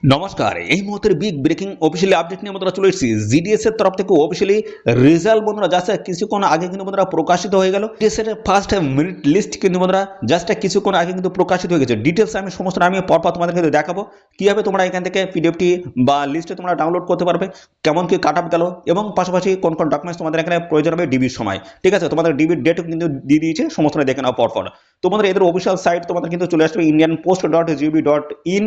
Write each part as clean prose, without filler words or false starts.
নমস্কার, এই মুহূর্তের বিগ ব্রেকিং অফিসিয়ালি আপডেট নিয়ে বন্ধুরা চলে এসেছি। জিডিএস এর তরফ থেকে অফিসিয়ালি রেজাল্ট বন্ধুরা জাস্ট কিছুক্ষণ আগে কিন্তু বন্ধুরা প্রকাশিত হয়ে গেল। জিডিএস এর ফার্স্ট মিনিট লিস্ট কিন্তু বন্ধুরা জাস্ট কিছুক্ষণ আগে কিন্তু প্রকাশিত হয়ে গেছে। ডিটেলস আমি সমস্ত আমি পরপর তোমাদের কিন্তু দেখাবো কিভাবে তোমরা এখান থেকে পিডিএফটি বা লিস্টে তোমরা ডাউনলোড করতে পারবে, কেমন কি কাট আপ গেল এবং পাশাপাশি কোন কোন ডকুমেন্টস তোমাদের এখানে প্রয়োজন হবে ডিবির সময়। ঠিক আছে, তোমাদের ডিবির ডেটও কিন্তু দিয়ে দিয়েছে, সমস্ত দেখে নাও পরপর। তোমাদের এদের অফিসিয়াল সাইট তোমাদের কিন্তু চলে আসবে indianpost.gov.in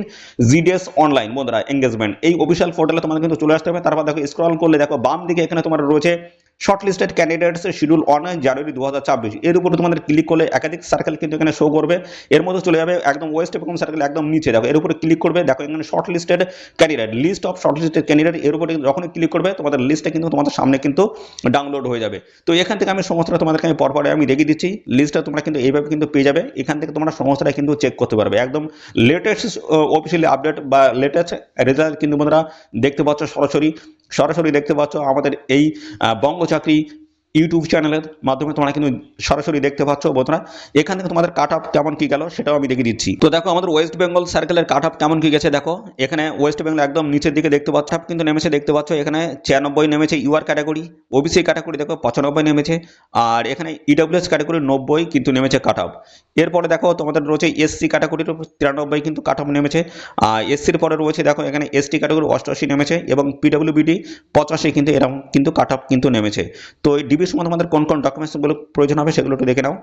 জিডিএস অনলাইন বন্ধুরা এঙ্গেজমেন্ট, এই অফিসিয়াল পোর্টালে তোমাদের কিন্তু চলে আসতে হবে। তারপর দেখো স্ক্রল করলে দেখো বাম দিকে এখানে তোমার রয়েছে shortlisted candidates schedule on January 2026। এর উপরে তোমাদের ক্লিক করলে একাধিক সার্কেল কিন্তু এখানে শো করবে। এর মধ্যে চলে যাবে একদম ওয়েস্ট বেঙ্গল সার্কেল একদম নিচে, দেখো এর উপরে ক্লিক করবে, দেখো এখানে shortlisted candidate, list of shortlisted candidate, এর উপরে যখনই ক্লিক করবে তোমাদের লিস্টটা কিন্তু তোমাদের সামনে কিন্তু ডাউনলোড হয়ে যাবে। তো এখান থেকে আমি সমস্তটা তোমাদেরকে আমি পরপরে আমি দেখিয়ে দিচ্ছি। লিস্টটা তোমরা কিন্তু এইভাবে কিন্তু পেয়ে যাবে। এখান থেকে তোমরা সমস্তটা কিন্তু চেক করতে পারবে। একদম লেটেস্ট অফিসিয়ালি আপডেট বা লেটেস্ট রেজাল্ট কিন্তু তোমরা দেখতে পাচ্ছ, সরাসরি দেখতে পাচ্ছ আমাদের এই বঙ্গ চাকরি ইউটিউব চ্যানেলের মাধ্যমে তোমরা কিন্তু সরাসরি দেখতে পাচ্ছ বন্ধুরা। এখান থেকে তোমাদের কাট আপ কেমন কি গেল সেটাও আমি দেখিয়ে দিচ্ছি। তো দেখো আমাদের ওয়েস্ট বেঙ্গল সার্কেলের কাট আপ কেমন কি গেছে। দেখো এখানে ওয়েস্ট বেঙ্গল একদম নিচের দিকে দেখতে পাচ্ছ কিন্তু নেমেছে, দেখতে পাচ্ছ এখানে 96 নেমেছে ইউআর ক্যাটাগরি, ওবিসি ক্যাটাগরি দেখো 95 নেমেছে, আর এখানে ইডব্লিউএস ক্যাটাগরি 90 কিন্তু নেমেছে কাট আপ। এরপরে দেখো তোমাদের রয়েছে এসসি ক্যাটাগরির 93 কিন্তু কাট আপ নেমেছে, আর এসসির পরে রয়েছে দেখো এখানে এসটি ক্যাটাগরি 88 নেমেছে এবং পিডব্লিউবিডি 85 কিন্তু এরকম কিন্তু কাট আপ কিন্তু নেমেছে। তো এই ডিবির সময় তোমাদের কোন কোন ডকুমেন্টসগুলো প্রয়োজন হবে সেগুলো একটু দেখে নাও।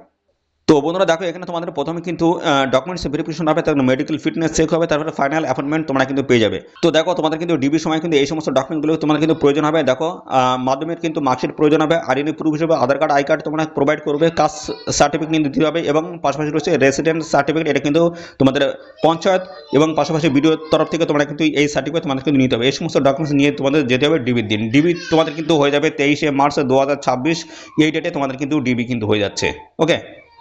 তো বন্ধুরা দেখো এখানে তোমাদের প্রথমে কিন্তু ডকুমেন্টস ভেরিফিকেশন হবে, তারপর মেডিকেল ফিটনেস চেক হবে, তারপরে ফাইনাল অ্যাপয়েন্টমেন্ট তোমরা কিন্তু পেয়ে যাবে। তো দেখো তোমাদের কিন্তু ডিবির সময় কিন্তু এই সমস্ত ডকুমেন্টগুলো তোমাদের কিন্তু প্রয়োজন হবে। দেখো মাধ্যমিক কিন্তু মার্কশিট প্রয়োজন হবে, আরএনএ প্রুফ হিসেবে আধার কার্ড আই কার্ড তোমরা প্রোভাইড করবে, কাস্ট সার্টিফিকেট কিন্তু দিতে হবে এবং পাশাপাশি রয়েছে রেসিডেন্ট সার্টিফিকেট, এটা কিন্তু তোমাদের পঞ্চায়েত এবং পাশাপাশি বিডিওর তরফ থেকে তোমরা কিন্তু এই সার্টিফিকেট তোমাদের কিন্তু নিতে হবে। এই সমস্ত ডকুমেন্টস নিয়ে তোমাদের যেতে হবে ডিবির দিন। ডিবি তোমাদের কিন্তু হয়ে যাবে 23শে মার্চ 2026, এই ডেটে তোমাদের কিন্তু ডিবি কিন্তু হয়ে যাচ্ছে। ওকে।